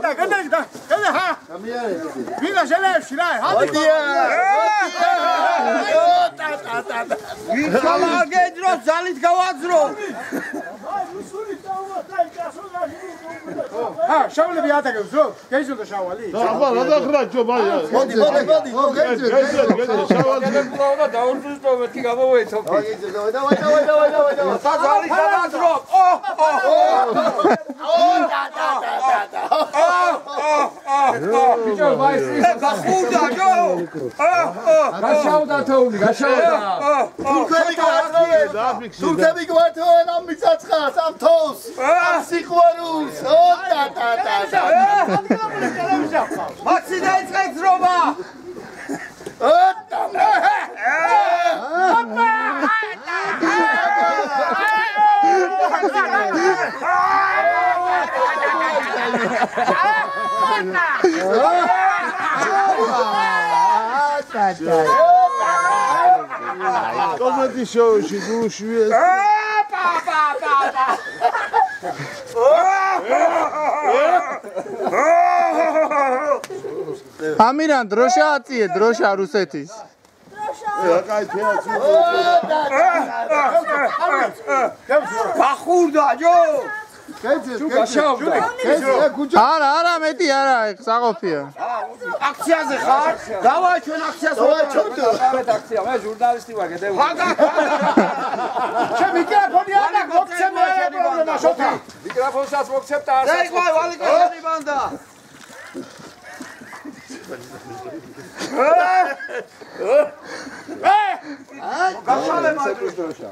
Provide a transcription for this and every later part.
და გადაგდა ჰა ვინა ჟელევში რა ჰადია ვიხალაგედრო ძალით გავაძრო ჰა შავლები ატაკებს რო გეიზონდა შავალი აბა რა დახრაჭო მაია მოდი შავალი და დაურბულო მეთქი გამოვეცო დავай ძალით გავაძრო ბიჭო ვაისი გახუდა ჯო გაშავდა თოული გაშავდა თურქები გვართოვენ ამ მიწაცხას ამ თოვს ამ სიყვარულს მაქსი დაიწყეთ რობა კომედი შოუში გუშუეს ამირან დროშა აწიე დროშა რუსეთის გახურდა ჯო არა მეტი არა საყოფია აქციაზე ხარ დავაი ჩვენ აქციას დავაჩვენოთ აქცია მე ჟურნალისტი ვარ გედევ შე მიკროფონი არა გოქცე მე პრობლემა შოთა მიკროფონსაც მოგცემ და არც აი ვალი კაცი ბანდა გაშალე მაჯროს დროშა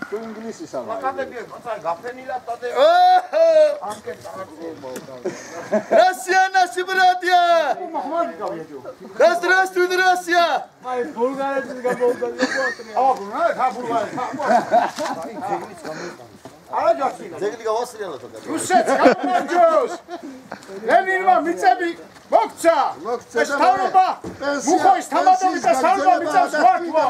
თუ ინგლისი სამა მაკადები გაფენილა ტადე Россия наши братья Да здравствует Россия აი ბულგარეთის გამოვდანი არა ჯოქი ძეგლი გავასრიალა თქო რუსეთს გამარჯოს ლენინმა მიწები მოგცა ეს თავობა მუხოის თამადობის და სალვა მიწას ვარქვა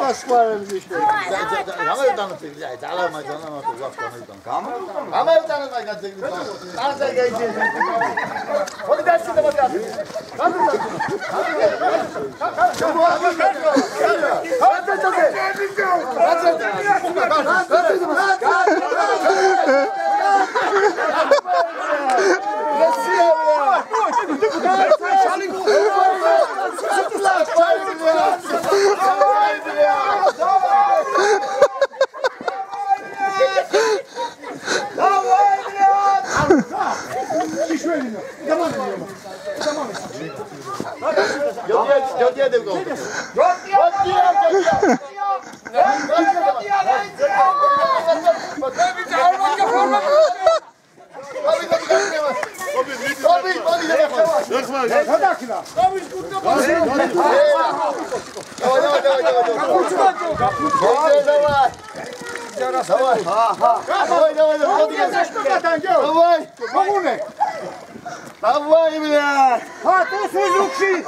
Давай, бля! А, ты служивший!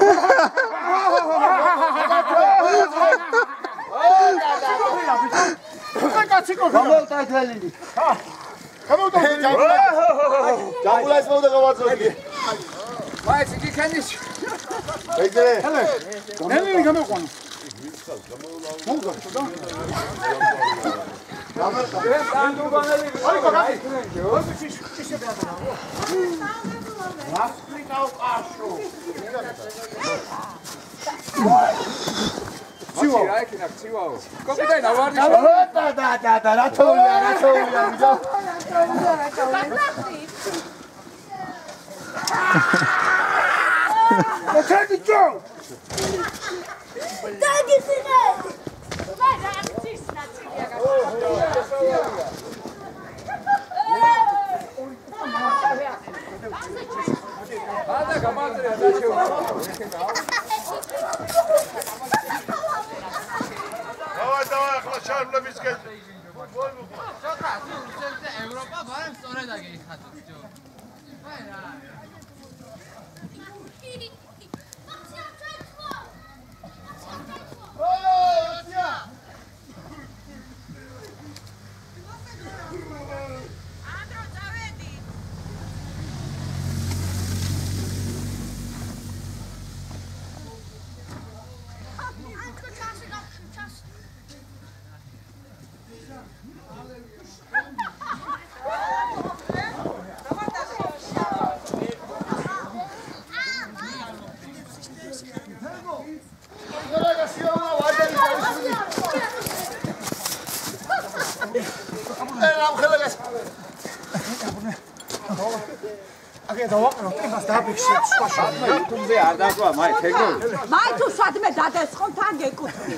აგე დავაყენო ტეხას დააფიქსირებ სხვა შავი. თუმზე არ დაგვა, მაი თეგო. მაი თუ სადმე დადესხომ თან გეკუთვნი.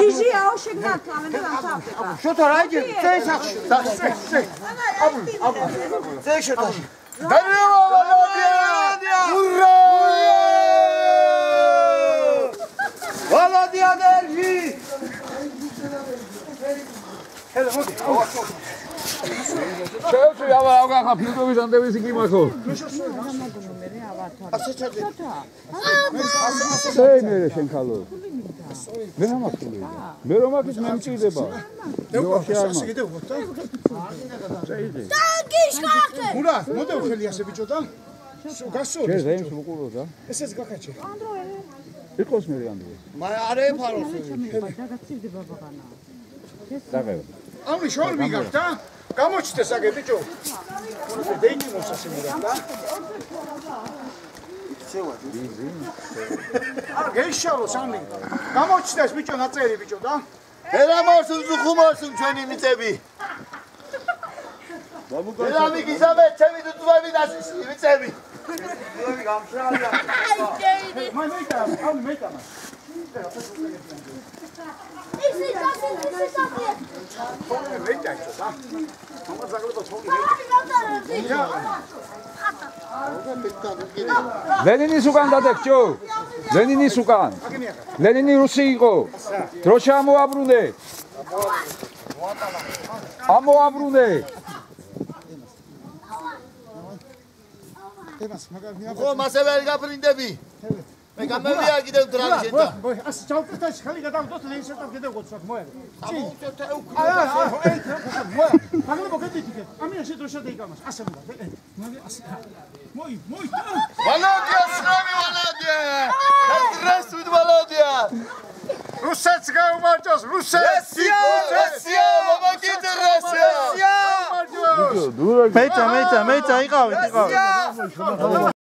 გიჟიაო შეგნათ ამენდა ამთავრდება. შოთა რა იგი? წესახში. წე შოთა. ურა! ვალოდია დერგი! ჰელო მოდი. შეუცი აღა ფილტოვის ანდევის იგი მაქო. სეი მე შენ ხალო. მე ამახული. მე რომ აქ მე მჭირდება. დევაში არ მაგიდე ვოთა. დაგიშხახე. ურა, მოდე ხელი ასე ბიჭოდა. გასული. შენ ზეიმს უყურო და? ესეც გაკაჩე. იყოს მე ანდრე. მაი არ ეფაროს. დაგაცივდება ბაღანა. დაგევა. ამი შორ მიგახდა? გამოჩნდეს აგე ბიჭო. დეიჯი მოსასე მიგახდა? არ გეიშალოს ამი. გამოჩნდეს ბიჭო ნაწერი ბიჭო და? ერა მოსულ ხუმოსულ ჩვენი მიწები. ერა მიგიზავე ჩემი დუძვები დასი მიწები. მიწები გამშრალია. მაი მეიტა, ამი მეიტა. ისი დასი. თორე მეიტა და? მამა ზაგლება თორე ლენინის უკან დადექჩო. ლენინის უკან. ლენინი რუსი იყო. დროშა ამოაბრუნე. ამოაბრუნე. დებას მაგარ მე ხო მასევე არ გაფრინდები. მე გამევია კიდევ დრამი შენთან. მოი ასე ჩავწეთაში ხელი გადავდოთ ლენსერთან კიდევ გოცვათ მოე. ამოუწევთ მაგალითად მოგედით ამი ასე დროშა დაიგამოს ასე უნდა მოი ასე მოი Володя с нами Володя. Здравствуй Володя. რუსეთს გაუმარჯოს რუსეთი Россия, помогите Россия. მეცა იყავით